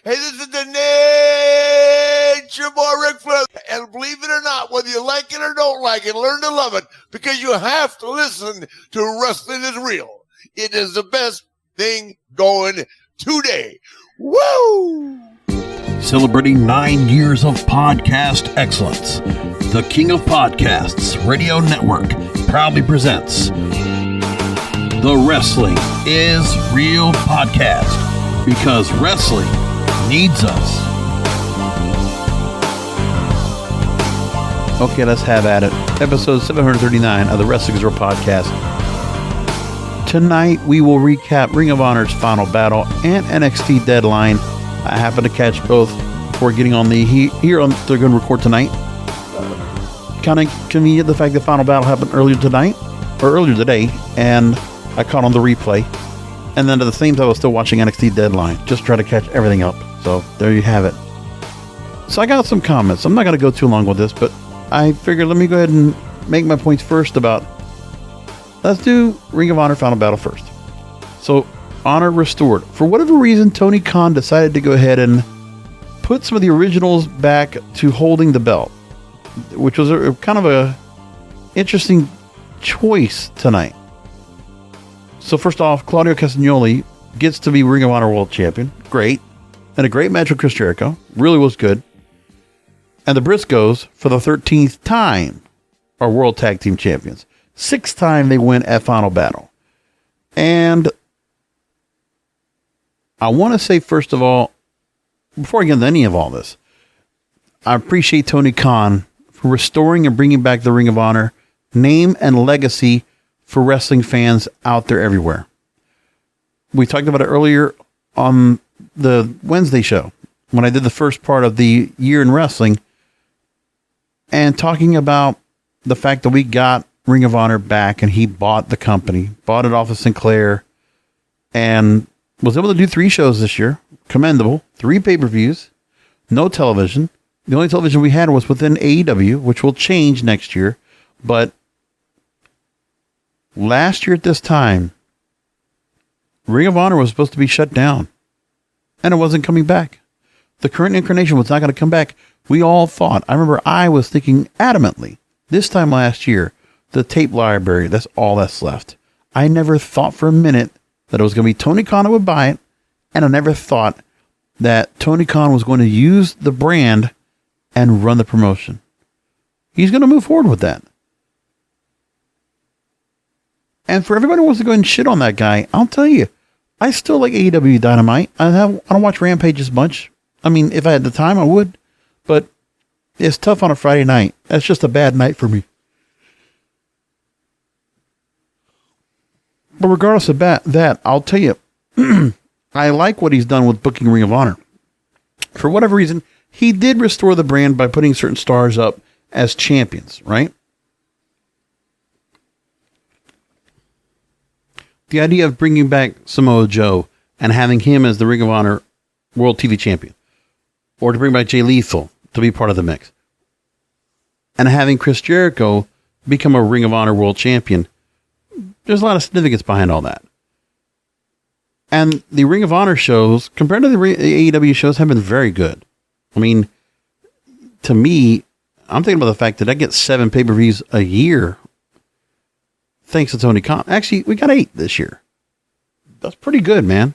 Hey, this is the Nature Boy Ric Flair. And believe it or not, whether you like it or don't like it, learn to love it, because you have to listen to Wrestling is Real. It is the best thing going today. Woo! Celebrating 9 years of podcast excellence, the King of Podcasts Radio Network proudly presents the Wrestling is Real podcast, because wrestling needs us. Okay, let's have at it. Episode 739 of the Wrestling is Real podcast. Tonight we will recap Ring of Honor's Final Battle and NXT Deadline. I happen to catch both before getting on the here on. They're going to record tonight. Kind of convenient the fact that Final Battle happened earlier today, and I caught on the replay. And then at the same time, I was still watching NXT Deadline, just trying to catch everything up. So there you have it. So I got some comments. I'm not going to go too long with this, but I figured let me go ahead and make my points first about. Let's do Ring of Honor Final Battle first. So Honor restored. For whatever reason, Tony Khan decided to go ahead and put some of the originals back to holding the belt, which was a kind of a interesting choice tonight. So first off, Claudio Castagnoli gets to be Ring of Honor World Champion. Great. And a great match with Chris Jericho. Really was good. And the Briscoes, for the 13th time, are World Tag Team Champions. 6th time they win at Final Battle. And I want to say, first of all, before I get into any of all this, I appreciate Tony Khan for restoring and bringing back the Ring of Honor name and legacy for wrestling fans out there everywhere. We talked about it earlier on the Wednesday show when I did the first part of the year in wrestling, and talking about the fact that we got Ring of Honor back, and he bought the company, bought it off of Sinclair, and was able to do 3 shows this year. Commendable. 3 pay-per-views. No television. The only television we had was within AEW, which will change next year. But last year at this time, Ring of Honor was supposed to be shut down, and it wasn't coming back. The current incarnation was not going to come back. We all thought, I remember I was thinking adamantly, this time last year, the tape library, that's all that's left. I never thought for a minute that it was going to be Tony Khan who would buy it, and I never thought that Tony Khan was going to use the brand and run the promotion. He's going to move forward with that. And for everybody who wants to go and shit on that guy, I'll tell you, I still like AEW Dynamite. I don't watch Rampage as much. I mean, if I had the time, I would. But it's tough on a Friday night. That's just a bad night for me. But regardless of that, I'll tell you, I like what he's done with booking Ring of Honor. For whatever reason, he did restore the brand by putting certain stars up as champions, right? The idea of bringing back Samoa Joe and having him as the Ring of Honor World TV Champion, or to bring back Jay Lethal to be part of the mix, and having Chris Jericho become a Ring of Honor World Champion, there's a lot of significance behind all that. And the Ring of Honor shows, compared to the AEW shows, have been very good. I mean, to me, I'm thinking about the fact that I get 7 pay-per-views a year thanks to Tony Khan. Actually, we got 8 this year. That's pretty good, man.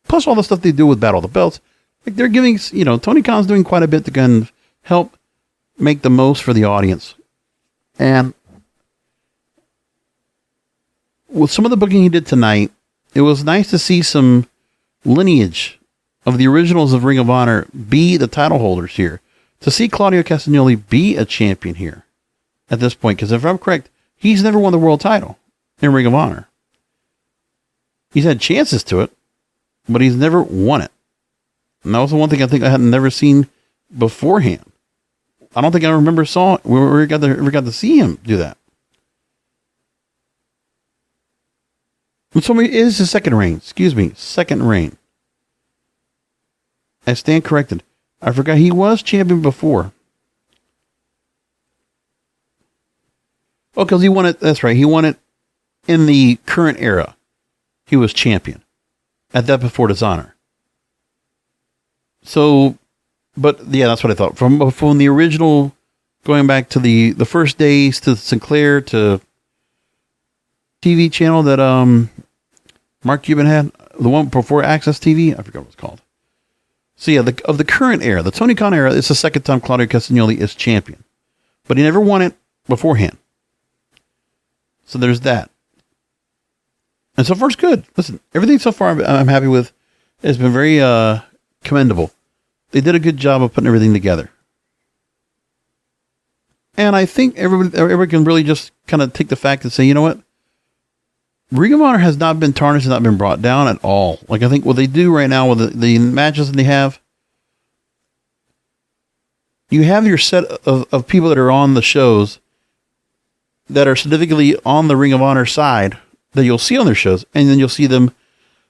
Plus all the stuff they do with Battle of the Belts. Like, they're giving, Tony Khan's doing quite a bit to kind of help make the most for the audience. And with some of the booking he did tonight, it was nice to see some lineage of the originals of Ring of Honor be the title holders here. To see Claudio Castagnoli be a champion here at this point, because if I'm correct, he's never won the world title in Ring of Honor. He's had chances to it, but he's never won it. And that was the one thing I think I had never seen beforehand. I don't think I remember ever got to see him do that. So it is his second reign. Second reign. I stand corrected. I forgot he was champion before. Oh, because he won it. That's right. He won it in the current era. He was champion at that before Dishonor. So, but yeah, that's what I thought. From the original, going back to the first days to Sinclair to TV channel that Mark Cuban had, the one before Access TV, I forgot what it's called. So yeah, of the current era, the Tony Khan era, it's the second time Claudio Castagnoli is champion, but he never won it beforehand. So there's that. And so far it's good. Listen, everything so far I'm happy with. It's been very commendable. They did a good job of putting everything together. And I think everybody can really just kind of take the fact and say, you know what? Ring of Honor has not been tarnished and not been brought down at all. Like, I think what they do right now with the matches that they have, you have your set of people that are on the shows that are significantly on the Ring of Honor side that you'll see on their shows, and then you'll see them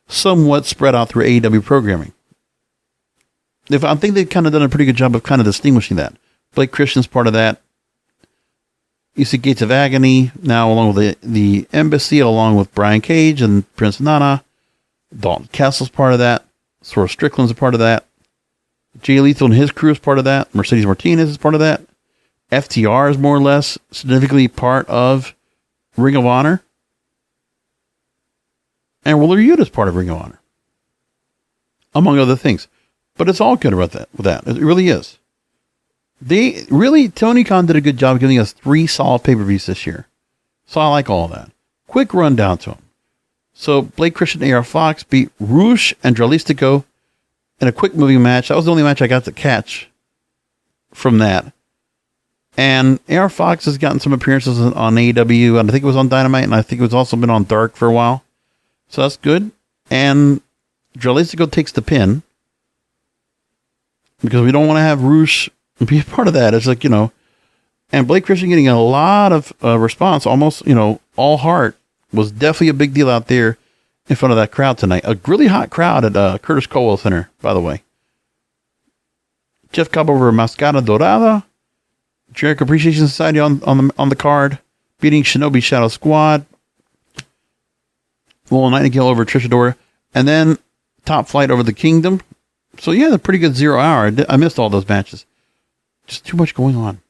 somewhat spread out through AEW programming. I think they've kind of done a pretty good job of kind of distinguishing that. Blake Christian's part of that. You see Gates of Agony now along with the Embassy, along with Brian Cage and Prince Nana. Dalton Castle's part of that. Swerve Strickland's a part of that. Jay Lethal and his crew is part of that. Mercedes Martinez is part of that. FTR is more or less significantly part of Ring of Honor. And Willer Yuta is part of Ring of Honor. Among other things. But it's all good about that. With that. It really is. Tony Khan did a good job of giving us 3 solid pay-per-views this year. So I like all of that. Quick rundown to them. So Blake Christian and AR Fox beat RUSH and Dralistico in a quick moving match. That was the only match I got to catch from that. And AR Fox has gotten some appearances on AEW, and I think it was on Dynamite, and I think it was also been on Dark for a while. So that's good. And Dralistico takes the pin because we don't want to have RUSH be a part of that. It's like, and Blake Christian getting a lot of response, almost, all heart, was definitely a big deal out there in front of that crowd tonight. A really hot crowd at Curtis Colwell Center, by the way. Jeff Cobb over Máscara Dorada. Jericho Appreciation Society on the card, beating Shinobi Shadow Squad. Willow Nightingale over Trish Adora. And then Top Flight over the Kingdom. So yeah, a pretty good 0 hour. I missed all those matches. Just too much going on.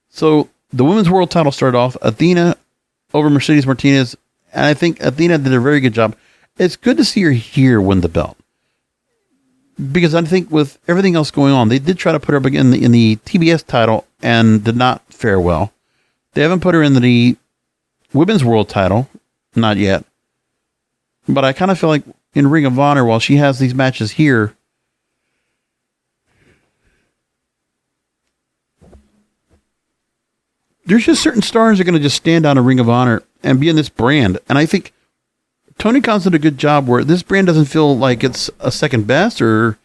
So the women's world title started off Athena over Mercedes Martinez, and I think Athena did a very good job. It's good to see her here win the belt, because I think with everything else going on, they did try to put her up in the TBS title and did not fare well. They haven't put her in the women's world title, not yet. But I kind of feel like in Ring of Honor, while she has these matches here, there's just certain stars that are going to just stand out in Ring of Honor and be in this brand. And I think Tony Khan's did a good job where this brand doesn't feel like it's a second best or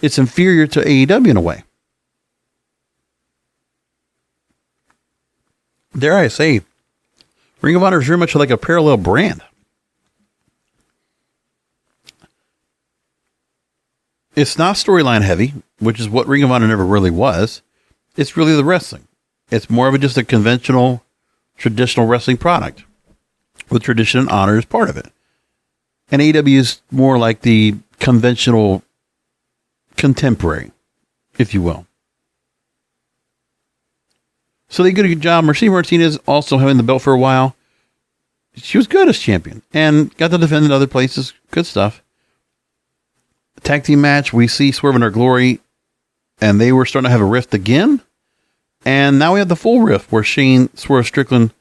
it's inferior to AEW in a way. Dare I say, Ring of Honor is very much like a parallel brand. It's not storyline heavy, which is what Ring of Honor never really was. It's really the wrestling. It's more of just a conventional, traditional wrestling product with tradition and honor as part of it. And AEW is more like the conventional contemporary, if you will. So they did a good job. Mercedes Martinez also having the belt for a while. She was good as champion and got to defend in other places. Good stuff. Tag team match, we see Swerve in Our Glory, and they were starting to have a rift again. And now we have the full rift where Swerve Strickland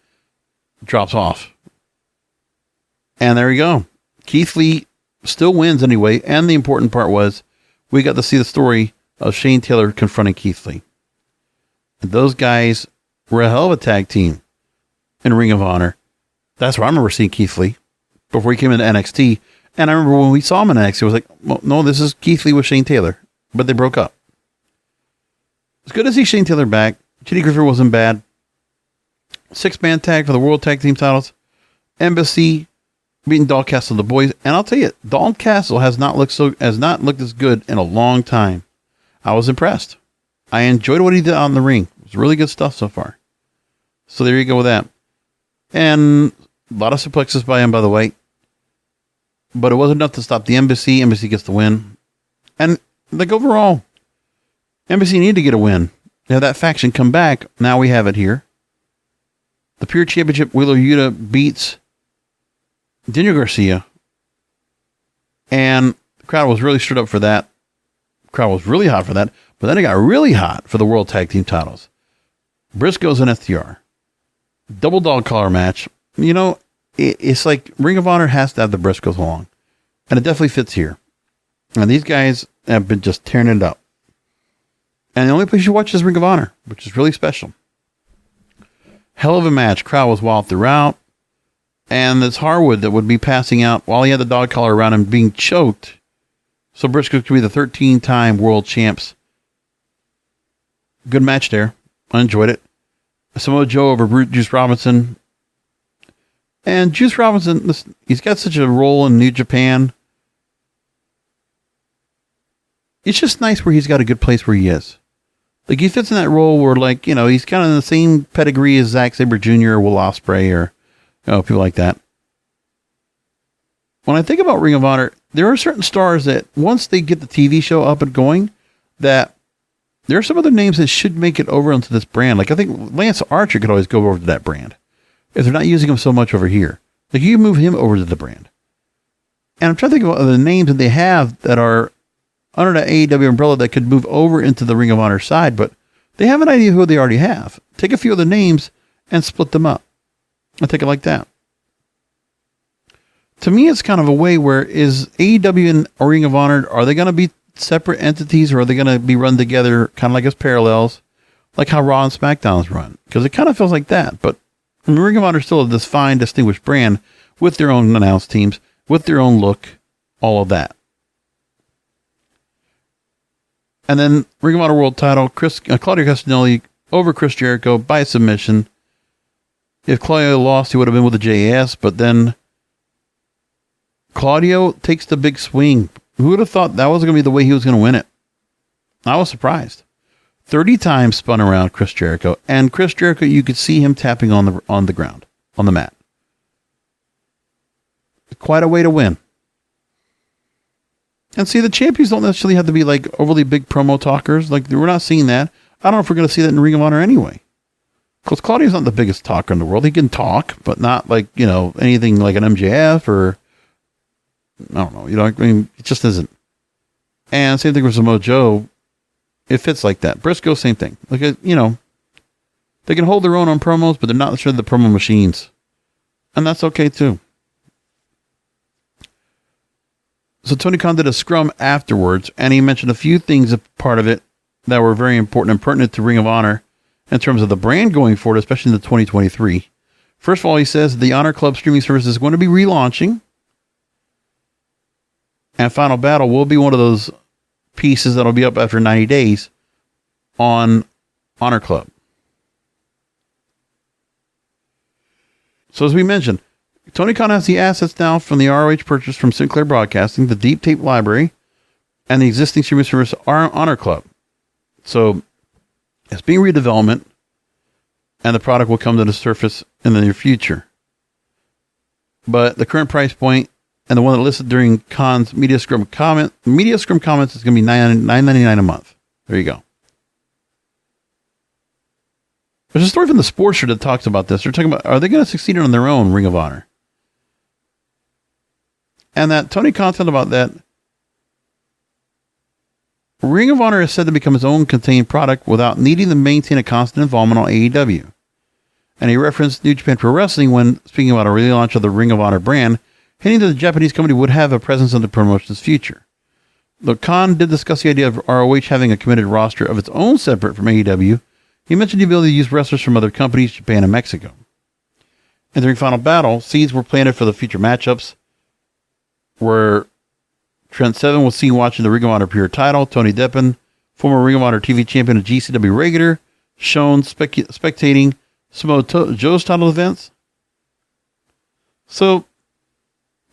drops off. And there you go. Keith Lee still wins anyway. And the important part was we got to see the story of Shane Taylor confronting Keith Lee. And those guys were a hell of a tag team in Ring of Honor. That's where I remember seeing Keith Lee before he came into NXT. And I remember when we saw him in NXT, I was like, well, no, this is Keith Lee with Shane Taylor. But they broke up. It's good to see Shane Taylor back. Chitty Griffer wasn't bad. 6-man tag for the World Tag Team titles. Embassy beating Dalton Castle, the boys. And I'll tell you, Dalton Castle has not looked as good in a long time. I was impressed. I enjoyed what he did on the ring. It was really good stuff so far. So there you go with that. And a lot of suplexes by him, by the way. But it wasn't enough to stop the Embassy. Embassy gets the win. And like overall, Embassy needed to get a win. Have that faction come back. Now we have it here. The Pure Championship, Willow Yuta beats Daniel Garcia. And the crowd was really stirred up for that. The crowd was really hot for that. But then it got really hot for the World Tag Team titles. Briscoes and FTR. Double dog collar match. You know, it's like Ring of Honor has to have the Briscoes along. And it definitely fits here. And these guys have been just tearing it up. And the only place you watch is Ring of Honor, which is really special. Hell of a match. Crowd was wild throughout. And this Harwood that would be passing out while he had the dog collar around him being choked. So Briscoes could be the 13-time world champs. Good match there. I enjoyed it. Samoa Joe over Juice Robinson. And Juice Robinson, listen, he's got such a role in New Japan. It's just nice where he's got a good place where he is. Like, he fits in that role where, like, you know, he's kind of in the same pedigree as Zack Sabre Jr. or Will Ospreay or, you know, people like that. When I think about Ring of Honor, there are certain stars that once they get the TV show up and going, that there are some other names that should make it over onto this brand. Like, I think Lance Archer could always go over to that brand if they're not using him so much over here. Like, you move him over to the brand. And I'm trying to think of the names that they have that are under the AEW umbrella that could move over into the Ring of Honor side, but they have an idea who they already have. Take a few of the names and split them up. I take it like that. To me, it's kind of a way where is AEW and Ring of Honor, are they going to be separate entities or are they going to be run together kind of like as parallels, like how Raw and SmackDown is run? Because it kind of feels like that, but Ring of Honor is still this fine, distinguished brand with their own announced teams, with their own look, all of that. And then Ring of Honor World title, Claudio Castagnoli over Chris Jericho by submission. If Claudio lost, he would have been with the JAS, but then Claudio takes the big swing. Who would have thought that was going to be the way he was going to win it? I was surprised. 30 times spun around Chris Jericho, and Chris Jericho, you could see him tapping on the ground, on the mat. Quite a way to win. And see, the champions don't necessarily have to be like overly big promo talkers. Like, we're not seeing that. I don't know if we're going to see that in Ring of Honor anyway. Because Claudio's not the biggest talker in the world. He can talk, but not like, you know, anything like an MJF or, I don't know. You know, I mean, it just isn't. And same thing with Samoa Joe. It fits like that. Briscoe, same thing. Like, you know, they can hold their own on promos, but they're not necessarily the promo machines. And that's okay too. So Tony Khan did a scrum afterwards, and he mentioned a few things, a part of it, that were very important and pertinent to Ring of Honor in terms of the brand going forward, especially in the 2023. First of all, he says the Honor Club streaming service is going to be relaunching, and Final Battle will be one of those pieces that'll be up after 90 days on Honor Club. So as we mentioned, Tony Khan has the assets now from the ROH purchase from Sinclair Broadcasting, the deep tape library, and the existing streaming service Honor Club. So it's being redevelopment, and the product will come to the surface in the near future. But the current price point and the one that listed during Khan's Media Scrum comments is going to be $9.99 a month. There you go. There's a story from the Sportster that talks about this. They're talking about, are they going to succeed on their own, Ring of Honor? And that Tony Khan said about that, Ring of Honor is said to become its own contained product without needing to maintain a constant involvement on AEW. And he referenced New Japan Pro Wrestling when speaking about a relaunch of the Ring of Honor brand, hinting that the Japanese company would have a presence in the promotion's future. Though Khan did discuss the idea of ROH having a committed roster of its own separate from AEW, he mentioned the ability to use wrestlers from other companies, Japan and Mexico. And during Final Battle, seeds were planted for the future matchups, where Trent Seven was seen watching the Ring of Honor Pure title, Tony Deppen, former Ring of Honor TV champion and GCW regular, shown spectating Samoa Joe's title events. So,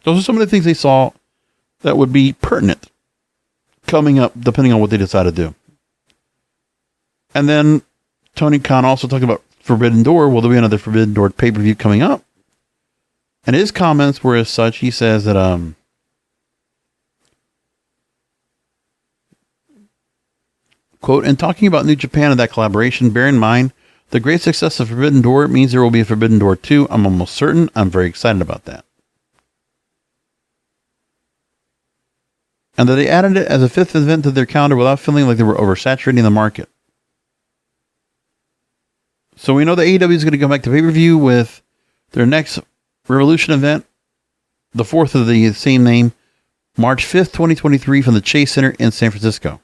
those are some of the things they saw that would be pertinent coming up, depending on what they decide to do. And then Tony Khan also talked about Forbidden Door. Will there be another Forbidden Door pay-per-view coming up? And his comments were as such. He says that Quote, in talking about New Japan and that collaboration, bear in mind, the great success of Forbidden Door means there will be a Forbidden Door 2. I'm almost certain. I'm very excited about that. And that they added it as a 5th event to their calendar without feeling like they were oversaturating the market. So we know that AEW is going to come back to pay-per-view with their next Revolution event, the 4th of the same name, March 5th, 2023 from the Chase Center in San Francisco.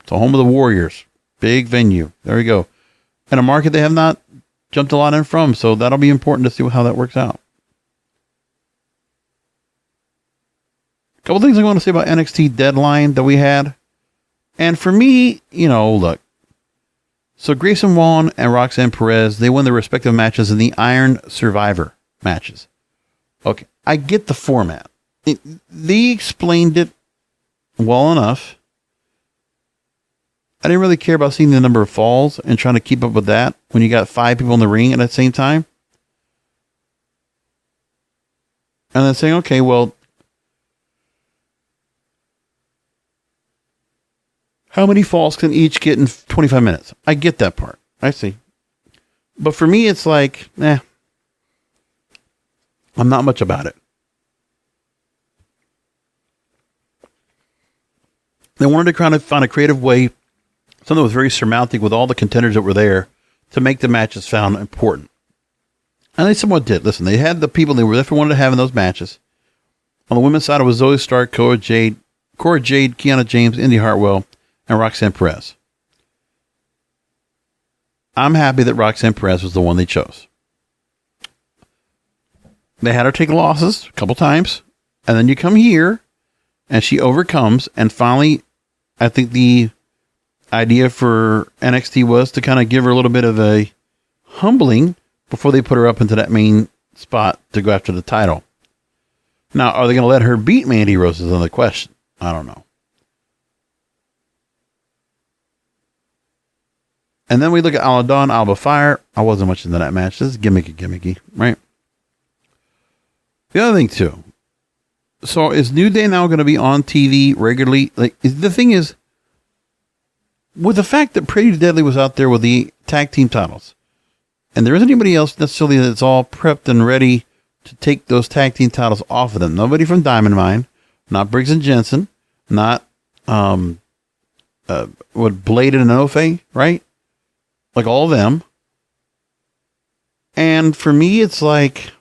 It's the home of the Warriors. Big venue. There we go. And a market they have not jumped a lot in from, so that'll be important to see how that works out. A couple things I want to say about NXT Deadline that we had. And for me, look. So Grayson Waller and Roxanne Perez, they won their respective matches in the Iron Survivor matches. Okay, I get the format. They explained it well enough. I didn't really care about seeing the number of falls and trying to keep up with that when you got 5 people in the ring at the same time. And then saying, okay, well, how many falls can each get in 25 minutes? I get that part. I see. But for me, it's like, I'm not much about it. They wanted to kind of find a creative way, something that was very surmounting with all the contenders that were there, to make the matches sound important. And they somewhat did. Listen, they had the people they definitely wanted to have in those matches. On the women's side, it was Zoe Stark, Cora Jade, Kiana James, Indy Hartwell, and Roxanne Perez. I'm happy that Roxanne Perez was the one they chose. They had her take losses a couple times, and then you come here, and she overcomes, and finally, I think the idea for NXT was to kind of give her a little bit of a humbling before they put her up into that main spot to go after the title. Now, are they going to let her beat Mandy Rose is another question. I don't know. And then we look at Aladon, Alba Fire. I wasn't much into that match. This is gimmicky, right? The other thing, too. So is New Day now going to be on TV regularly? The thing is, with the fact that Pretty Deadly was out there with the tag team titles, and there isn't anybody else necessarily that's all prepped and ready to take those tag team titles off of them. Nobody from Diamond Mine, not Briggs and Jensen, not Bladed and Ofe, right? Like all of them. And for me, it's like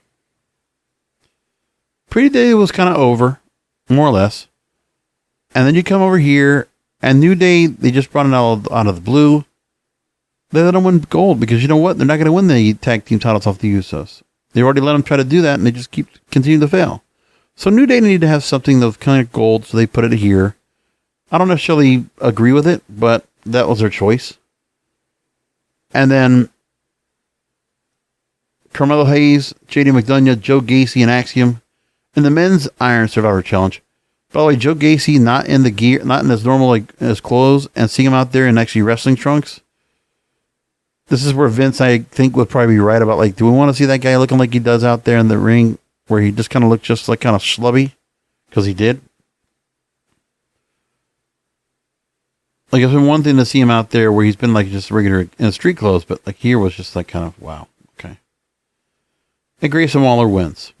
Pretty Day was kind of over, more or less. And then you come over here, and New Day, they just brought it out of the blue. They let them win gold because you know what? They're not going to win the tag team titles off the Usos. They already let them try to do that, and they just continue to fail. So New Day needed to have something that was kind of gold, so they put it here. I don't necessarily agree with it, but that was their choice. And then Carmelo Hayes, JD McDonough, Joe Gacy, and Axiom in the men's Iron Survivor Challenge. By the way, Joe Gacy not in the gear, not in his normal his clothes, and seeing him out there in actually wrestling trunks. This is where Vince, I think, would probably be right about, do we want to see that guy looking like he does out there in the ring, where he just kind of looked just like kind of schlubby, because he did. It's been one thing to see him out there where he's been just regular in street clothes, but here was just kind of, wow, okay. And Grayson Waller wins.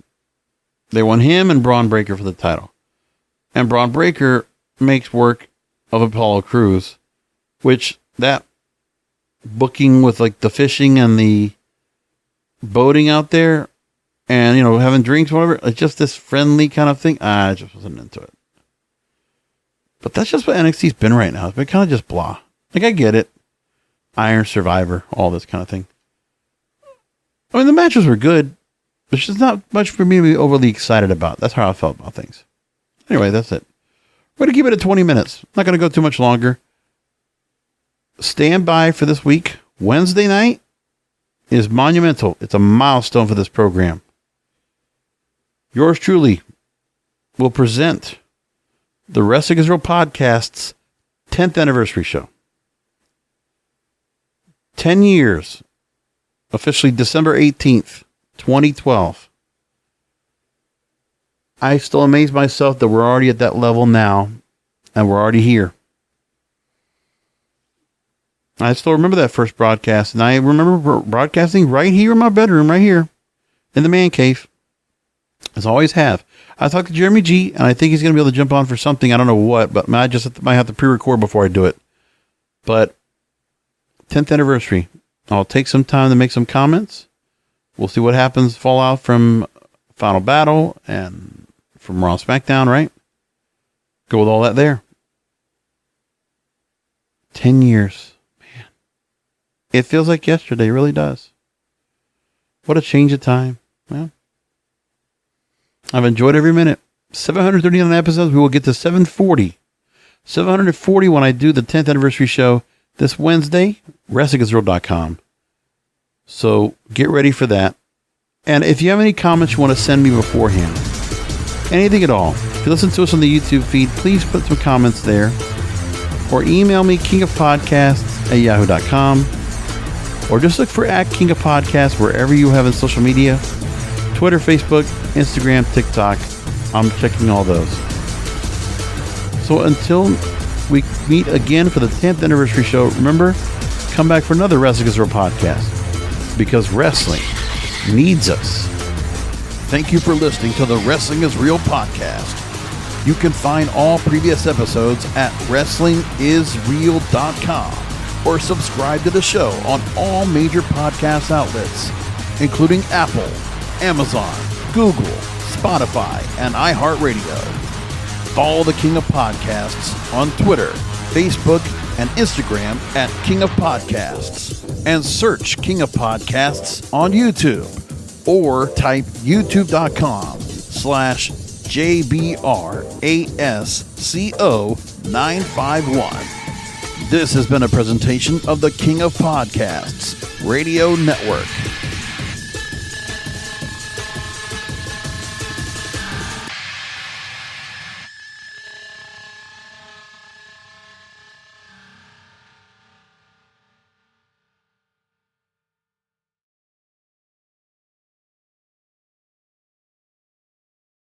They won him and Braun Breaker for the title. And Braun Breaker makes work of Apollo Crews, which that booking with the fishing and the boating out there and, having drinks, whatever, just this friendly kind of thing. I just wasn't into it. But that's just what NXT's been right now. It's been kind of just blah. I get it. Iron Survivor, all this kind of thing. I mean, the matches were good. There's just not much for me to be overly excited about. That's how I felt about things. Anyway, that's it. We're going to keep it at 20 minutes. Not going to go too much longer. Stand by for this week. Wednesday night is monumental. It's a milestone for this program. Yours truly will present the Wrestling Israel Podcast's 10th anniversary show. 10 years. Officially December 18th, 2012. I still amaze myself that we're already at that level now, and we're already here. I still remember that first broadcast, and I remember broadcasting right here in my bedroom, right here in the man cave. As I always have. I talked to Jeremy G, and I think he's going to be able to jump on for something. I don't know what, but I just might have to pre-record before I do it. But 10th anniversary. I'll take some time to make some comments. We'll see what happens, fallout from Final Battle and from Raw SmackDown, right? Go with all that there. 10 years. Man. It feels like yesterday. It really does. What a change of time. Well, I've enjoyed every minute. 739 episodes. We will get to 740. 740 when I do the 10th anniversary show this Wednesday. WrestlingIsReal.com. So get ready for that. And if you have any comments you want to send me beforehand, anything at all, if you listen to us on the YouTube feed, please put some comments there. Or email me, kingofpodcasts@yahoo.com. Or just look for @KingofPodcasts wherever you have in social media. Twitter, Facebook, Instagram, TikTok. I'm checking all those. So until we meet again for the 10th anniversary show, remember, come back for another Wrestling is Real podcast. Because wrestling needs us. Thank you for listening to the Wrestling is Real podcast. You can find all previous episodes at WrestlingIsReal.com or subscribe to the show on all major podcast outlets, including Apple, Amazon, Google, Spotify, and iHeartRadio. Follow the King of Podcasts on Twitter, Facebook, and Instagram at King of Podcasts. And search King of Podcasts on YouTube or type youtube.com/JBRASCO951. This has been a presentation of the King of Podcasts Radio Network.